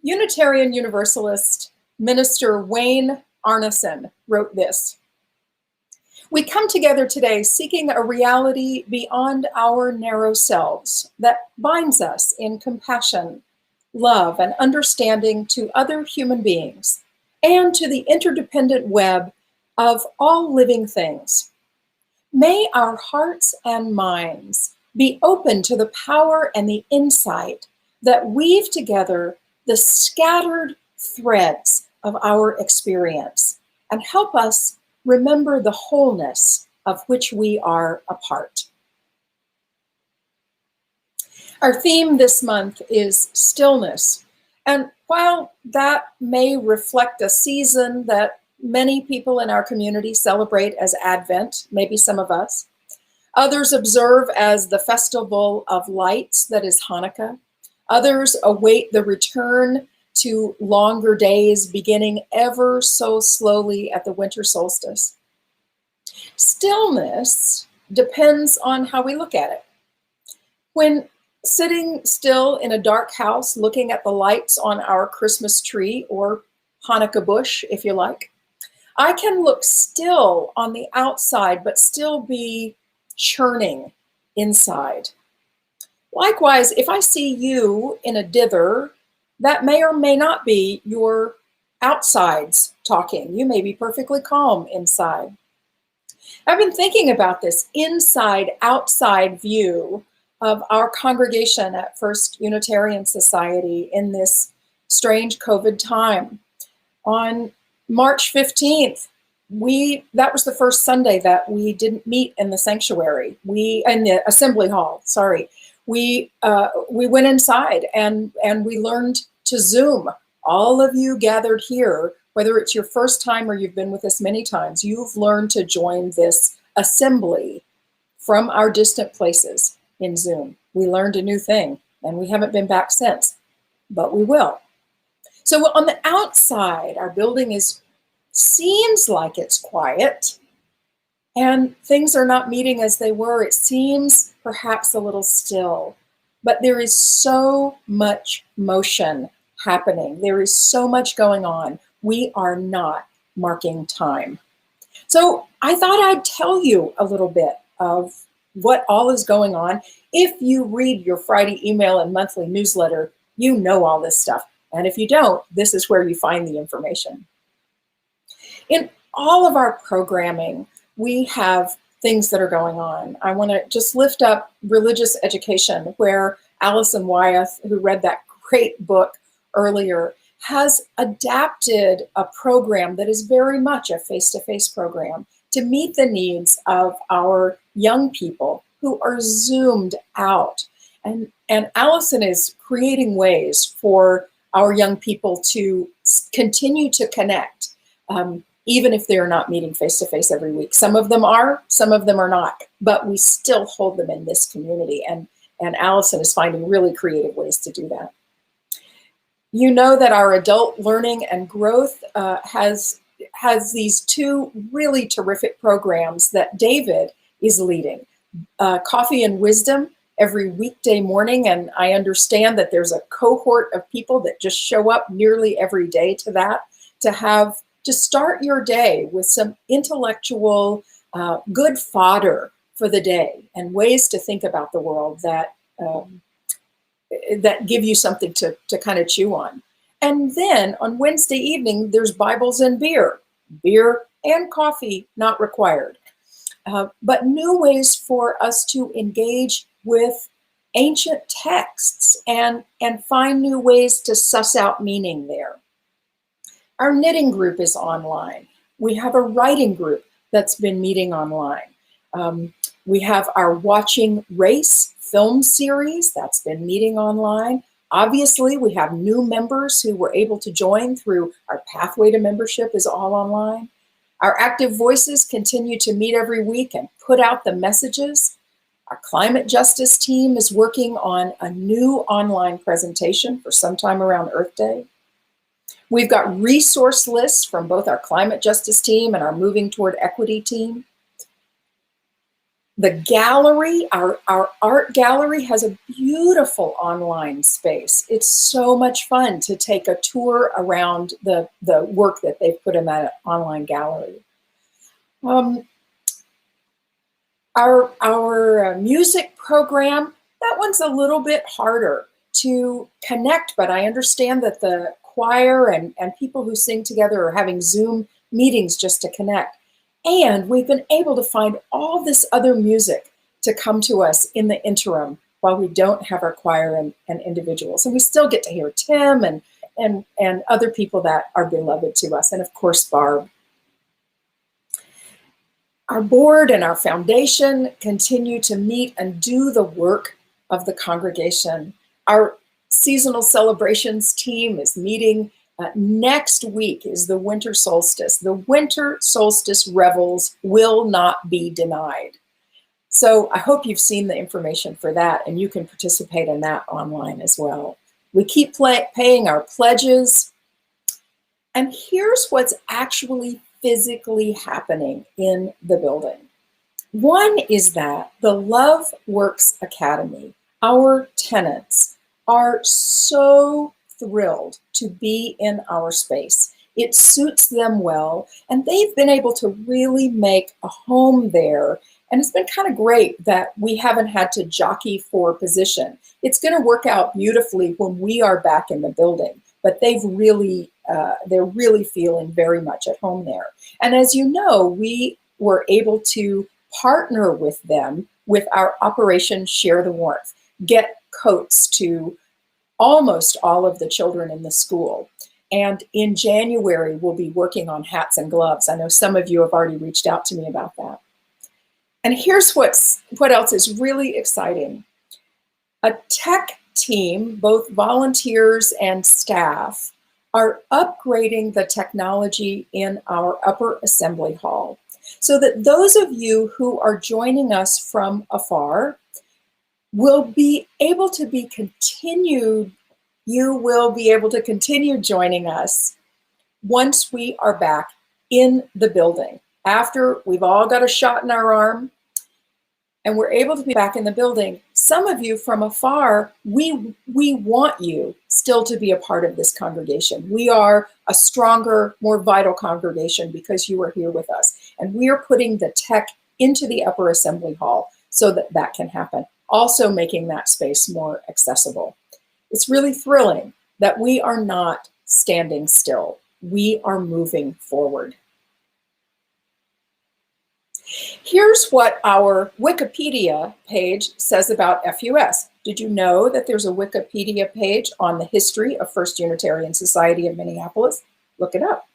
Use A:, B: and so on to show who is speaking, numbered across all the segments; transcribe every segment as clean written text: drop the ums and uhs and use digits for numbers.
A: Unitarian Universalist minister Wayne Arneson wrote this: "We come together today seeking a reality beyond our narrow selves that binds us in compassion, love, and understanding to other human beings and to the interdependent web of all living things. May our hearts and minds be open to the power and the insight that weave together the scattered threads of our experience and help us remember the wholeness of which we are a part." Our theme this month is stillness. And while that may reflect a season that many people in our community celebrate as Advent, maybe some of us, others observe as the festival of lights that is Hanukkah, others await the return to longer days beginning ever so slowly at the winter solstice. Stillness depends on how we look at it. When sitting still in a dark house looking at the lights on our Christmas tree or Hanukkah bush, if you like, I can look still on the outside but still be churning inside. Likewise, if I see you in a dither, that may or may not be your outsides talking. You may be perfectly calm inside. I've been thinking about this inside-outside view of our congregation at First Unitarian Society in this strange COVID time. On March 15th, that was the first Sunday that we didn't meet in the sanctuary. In the assembly hall, sorry. We went inside and we learned to Zoom. All of you gathered here, whether it's your first time or you've been with us many times, you've learned to join this assembly from our distant places in Zoom. We learned a new thing and we haven't been back since, but we will. So on the outside, our building seems like it's quiet and things are not meeting as they were. It seems perhaps a little still, but there is so much motion happening. There is so much going on. We are not marking time. So I thought I'd tell you a little bit of what all is going on. If you read your Friday email and monthly newsletter, you know all this stuff. And if you don't, this is where you find the information. In all of our programming, we have things that are going on. I want to just lift up religious education, where Allison Wyeth, who read that great book earlier, has adapted a program that is very much a face-to-face program to meet the needs of our young people who are zoomed out. And Allison is creating ways for our young people to continue to connect, even if they're not meeting face-to-face every week. Some of them are, some of them are not, but we still hold them in this community. And Allison is finding really creative ways to do that. You know that our adult learning and growth has these two really terrific programs that David is leading. Coffee and Wisdom every weekday morning, and I understand that there's a cohort of people that just show up nearly every day to that, to start your day with some intellectual good fodder for the day and ways to think about the world that give you something to kind of chew on. And then on Wednesday evening, there's Bibles and beer and coffee not required. But new ways for us to engage with ancient texts and find new ways to suss out meaning there. Our knitting group is online. We have a writing group that's been meeting online. We have our Watching Race film series that's been meeting online. Obviously, we have new members who were able to join through our Pathway to Membership is all online. Our Active Voices continue to meet every week and put out the messages. Our climate justice team is working on a new online presentation for sometime around Earth Day. We've got resource lists from both our climate justice team and our Moving Toward Equity team. The gallery, our art gallery, has a beautiful online space. It's so much fun to take a tour around the work that they've put in that online gallery. Our music program, that one's a little bit harder to connect, but I understand that the choir and people who sing together are having Zoom meetings just to connect. And we've been able to find all this other music to come to us in the interim while we don't have our choir and individuals. And we still get to hear Tim and other people that are beloved to us. And of course, Barb. Our board and our foundation continue to meet and do the work of the congregation. Our seasonal celebrations team is meeting. Next week is the winter solstice. The winter solstice revels will not be denied. So I hope you've seen the information for that, and you can participate in that online as well. We keep paying our pledges. And here's what's actually physically happening in the building. One is that the Love Works Academy, our tenants, are so thrilled to be in our space. It suits them well, and they've been able to really make a home there. And it's been kind of great that we haven't had to jockey for position. It's going to work out beautifully when we are back in the building, but they're really feeling very much at home there. And as you know, we were able to partner with them with our Operation Share the Warmth, get coats to almost all of the children in the school. And in January, we'll be working on hats and gloves. I know some of you have already reached out to me about that. And here's what else is really exciting. A tech team, both volunteers and staff, are upgrading the technology in our upper assembly hall so that those of you who are joining us from afar will be able to be continued. You will be able to continue joining us once we are back in the building. After we've all got a shot in our arm and we're able to be back in the building, some of you from afar, we want you still to be a part of this congregation. We are a stronger, more vital congregation because you are here with us. And we are putting the tech into the upper assembly hall so that that can happen, also making that space more accessible. It's really thrilling that we are not standing still. We are moving forward. Here's what our Wikipedia page says about FUS. Did you know that there's a Wikipedia page on the history of First Unitarian Society of Minneapolis? Look it up.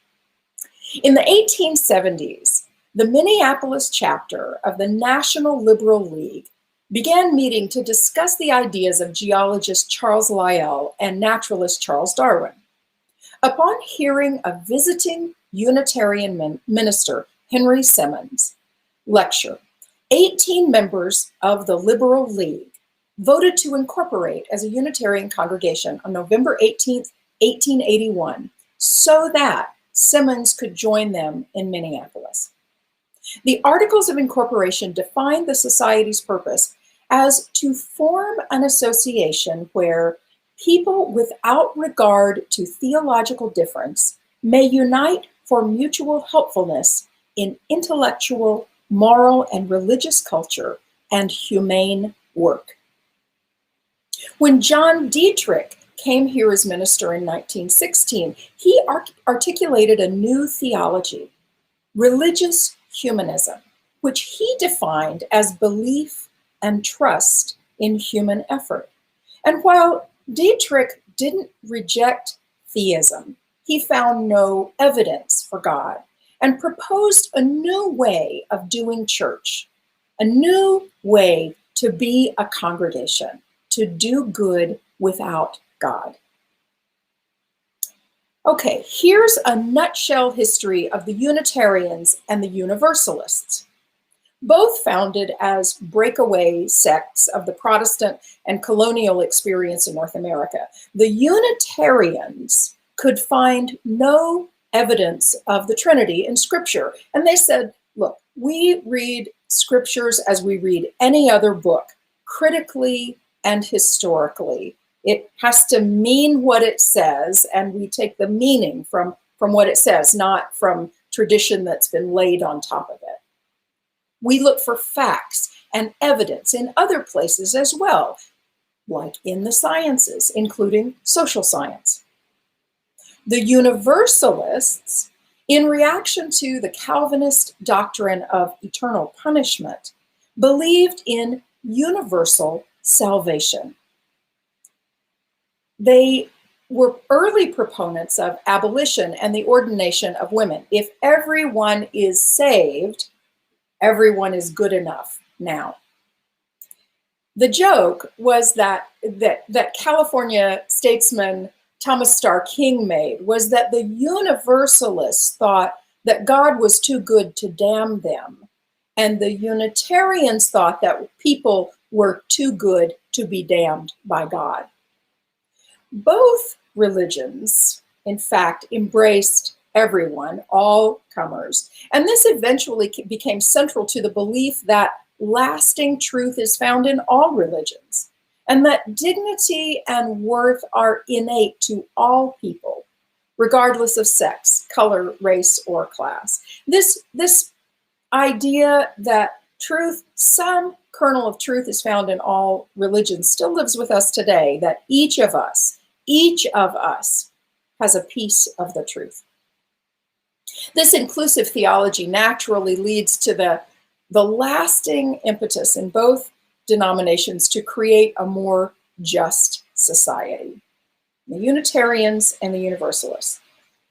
A: In the 1870s, the Minneapolis chapter of the National Liberal League began meeting to discuss the ideas of geologist Charles Lyell and naturalist Charles Darwin. Upon hearing a visiting Unitarian minister, Henry Simmons, lecture, 18 members of the Liberal League voted to incorporate as a Unitarian congregation on November 18th, 1881, so that Simmons could join them in Minneapolis. The Articles of Incorporation define the society's purpose as to form an association where people without regard to theological difference may unite for mutual helpfulness in intellectual, moral, and religious culture and humane work. When John Dietrich came here as minister in 1916, he articulated a new theology, religious humanism, which he defined as belief and trust in human effort. And while Dietrich didn't reject theism, he found no evidence for God and proposed a new way of doing church, a new way to be a congregation, to do good without God. Okay, here's a nutshell history of the Unitarians and the Universalists, both founded as breakaway sects of the Protestant and colonial experience in North America. The Unitarians could find no evidence of the Trinity in Scripture. And they said, look, we read scriptures as we read any other book, critically and historically. It has to mean what it says, and we take the meaning from what it says, not from tradition that's been laid on top of it. We look for facts and evidence in other places as well, like in the sciences, including social science. The Universalists, in reaction to the Calvinist doctrine of eternal punishment, believed in universal salvation. They were early proponents of abolition and the ordination of women. If everyone is saved, everyone is good enough now. The joke was that California statesman Thomas Starr King made was that the Universalists thought that God was too good to damn them, and the Unitarians thought that people were too good to be damned by God. Both religions, in fact, embraced everyone, all comers, and this eventually became central to the belief that lasting truth is found in all religions, and that dignity and worth are innate to all people, regardless of sex, color, race, or class. This idea that truth, some kernel of truth is found in all religions, still lives with us today, that each of us has a piece of the truth. This inclusive theology naturally leads to the lasting impetus in both denominations to create a more just society, the Unitarians and the Universalists.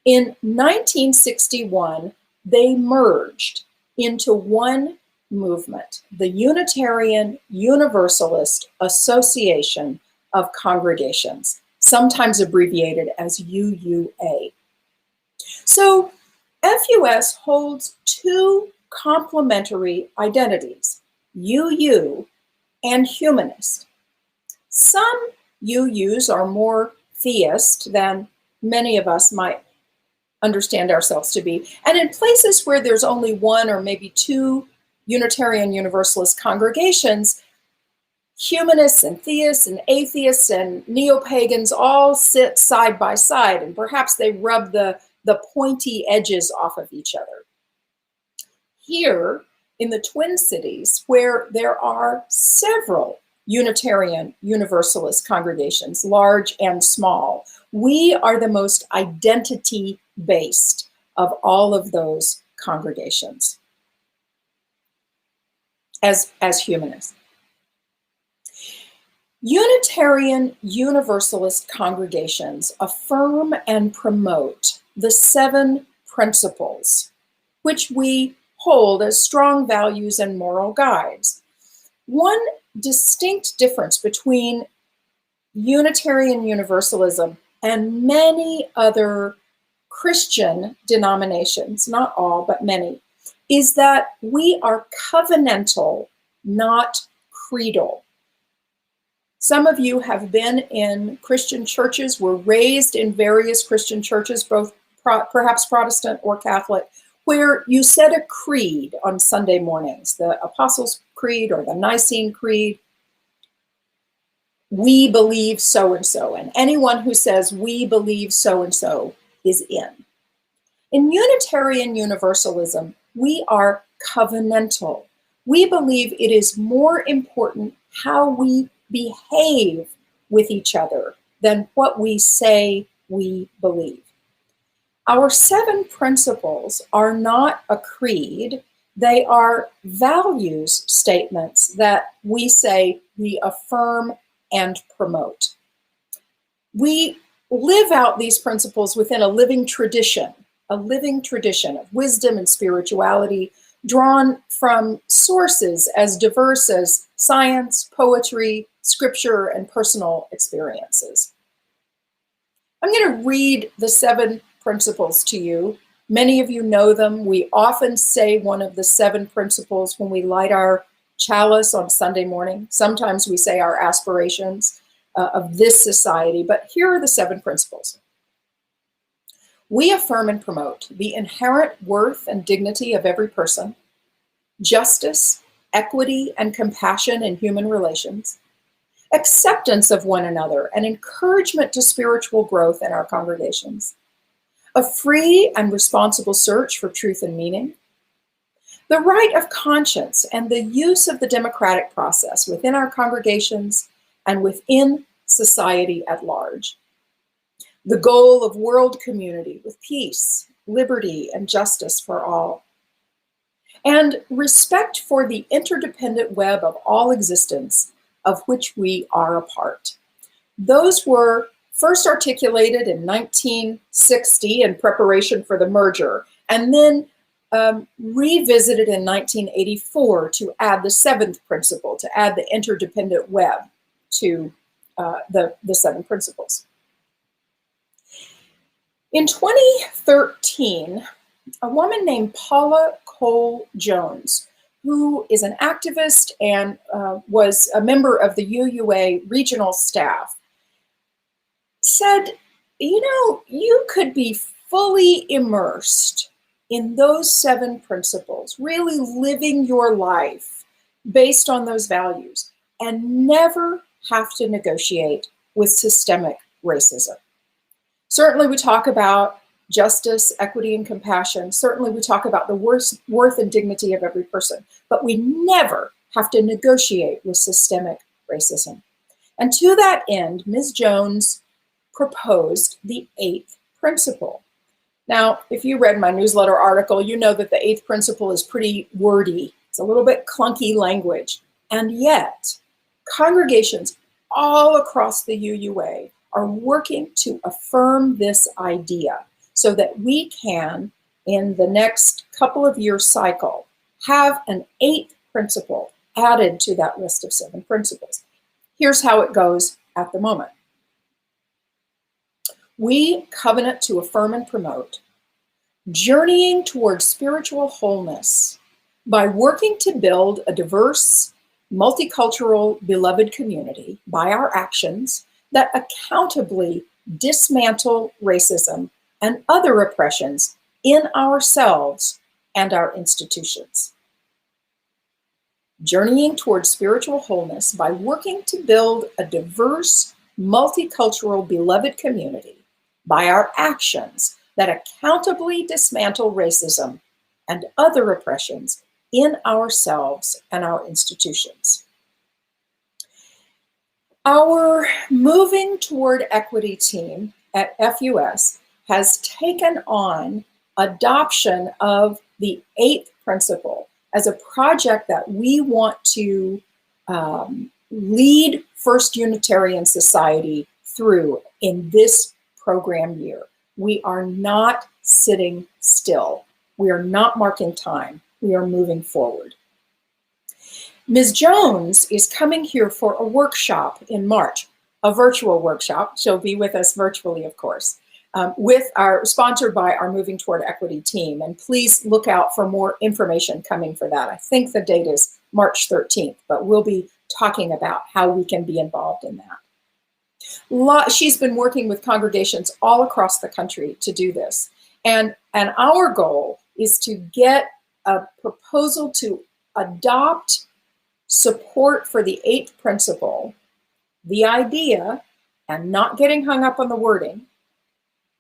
A: In 1961, they merged into one movement, the Unitarian Universalist Association of Congregations, sometimes abbreviated as UUA. So FUS holds two complementary identities, UU and humanist. Some UUs are more theist than many of us might understand ourselves to be. And in places where there's only one or maybe two Unitarian Universalist congregations, humanists and theists and atheists and neo-pagans all sit side by side, and perhaps they rub the pointy edges off of each other. Here in the Twin Cities, where there are several Unitarian Universalist congregations, large and small, we are the most identity-based of all of those congregations as humanists. Unitarian Universalist congregations affirm and promote the 7 principles, which we hold as strong values and moral guides. One distinct difference between Unitarian Universalism and many other Christian denominations, not all, but many, is that we are covenantal, not creedal. Some of you have been in Christian churches, were raised in various Christian churches, both perhaps Protestant or Catholic, where you said a creed on Sunday mornings, the Apostles' Creed or the Nicene Creed. We believe so-and-so, and anyone who says we believe so-and-so is in. In Unitarian Universalism, we are covenantal. We believe it is more important how we behave with each other than what we say we believe. Our 7 principles are not a creed. They are values statements that we say we affirm and promote. We live out these principles within a living tradition of wisdom and spirituality, drawn from sources as diverse as science, poetry, scripture, and personal experiences. I'm going to read the 7 principles to you. Many of you know them. We often say one of the 7 principles when we light our chalice on Sunday morning. Sometimes we say our aspirations of this society, but here are the 7 principles. We affirm and promote the inherent worth and dignity of every person, justice, equity and compassion in human relations, acceptance of one another and encouragement to spiritual growth in our congregations, a free and responsible search for truth and meaning, the right of conscience and the use of the democratic process within our congregations and within society at large, the goal of world community with peace, liberty, and justice for all, and respect for the interdependent web of all existence of which we are a part. Those were first articulated in 1960 in preparation for the merger, and then revisited in 1984 to add the seventh principle, to add the interdependent web to the seven principles. In 2013, a woman named Paula Cole Jones, who is an activist and was a member of the UUA regional staff, said, you know, you could be fully immersed in those seven principles, really living your life based on those values, and never have to negotiate with systemic racism. Certainly we talk about justice, equity, and compassion. Certainly we talk about the worth and dignity of every person, but we never have to negotiate with systemic racism. And to that end, Ms. Jones proposed the eighth principle. Now, if you read my newsletter article, you know that the eighth principle is pretty wordy. It's a little bit clunky language. And yet, congregations all across the UUA are working to affirm this idea so that we can, in the next couple of year cycle, have an eighth principle added to that list of seven principles. Here's how it goes at the moment. We covenant to affirm and promote journeying towards spiritual wholeness by working to build a diverse, multicultural, beloved community by our actions that accountably dismantle racism and other oppressions in ourselves and our institutions. Journeying towards spiritual wholeness by working to build a diverse, multicultural, beloved community by our actions that accountably dismantle racism and other oppressions in ourselves and our institutions. Our Moving Toward Equity team at FUS has taken on adoption of the eighth principle as a project that we want to lead First Unitarian Society through in this program year. We are not sitting still. We are not marking time. We are moving forward. Ms. Jones is coming here for a workshop in March, a virtual workshop. She'll be with us virtually, of course, sponsored by our Moving Toward Equity team. And please look out for more information coming for that. I think the date is March 13th, but we'll be talking about how we can be involved in that. She's been working with congregations all across the country to do this. And our goal is to get a proposal to adopt support for the eighth principle, the idea, and not getting hung up on the wording,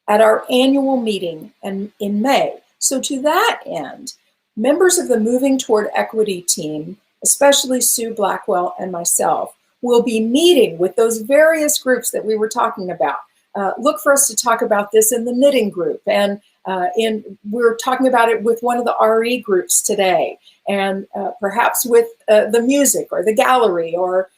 A: at our annual meeting in May. So to that end, members of the Moving Toward Equity team, especially Sue Blackwell and myself, will be meeting with those various groups that we were talking about. Look for us to talk about this in the knitting group, and we're talking about it with one of the RE groups today, and perhaps with the music or the gallery, or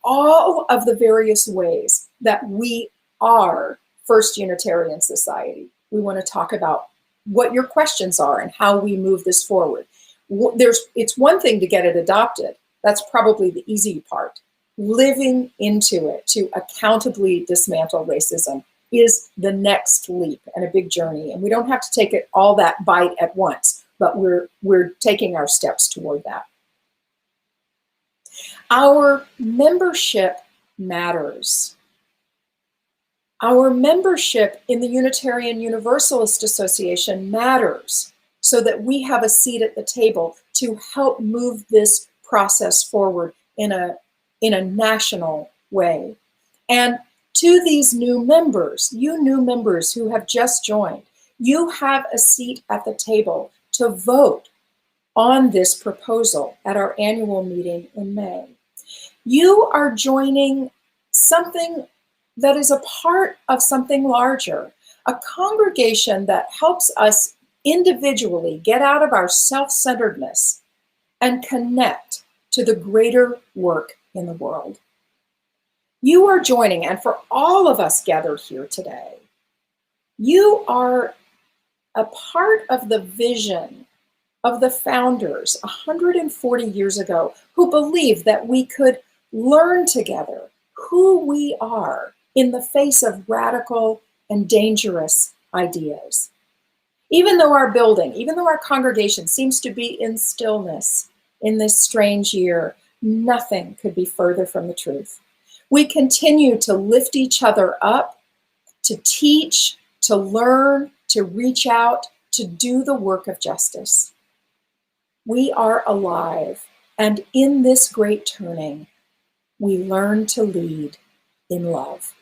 A: all of the various ways that we are First Unitarian Society. We want to talk about what your questions are and how we move this forward. It's one thing to get it adopted. That's probably the easy part. Living into it to accountably dismantle racism is the next leap and a big journey. And we don't have to take it all that bite at once, but we're taking our steps toward that. Our membership matters. Our membership in the Unitarian Universalist Association matters. so that we have a seat at the table to help move this process forward in a national way. And to these new members, you new members who have just joined, you have a seat at the table to vote on this proposal at our annual meeting in May. You are joining something that is a part of something larger, a congregation that helps us individually get out of our self-centeredness and connect to the greater work in the world. You are joining, and for all of us gathered here today, you are a part of the vision of the founders 140 years ago who believed that we could learn together who we are in the face of radical and dangerous ideas. Even though our building, even though our congregation seems to be in stillness in this strange year, nothing could be further from the truth. We continue to lift each other up, to teach, to learn, to reach out, to do the work of justice. We are alive, and in this great turning, we learn to lead in love.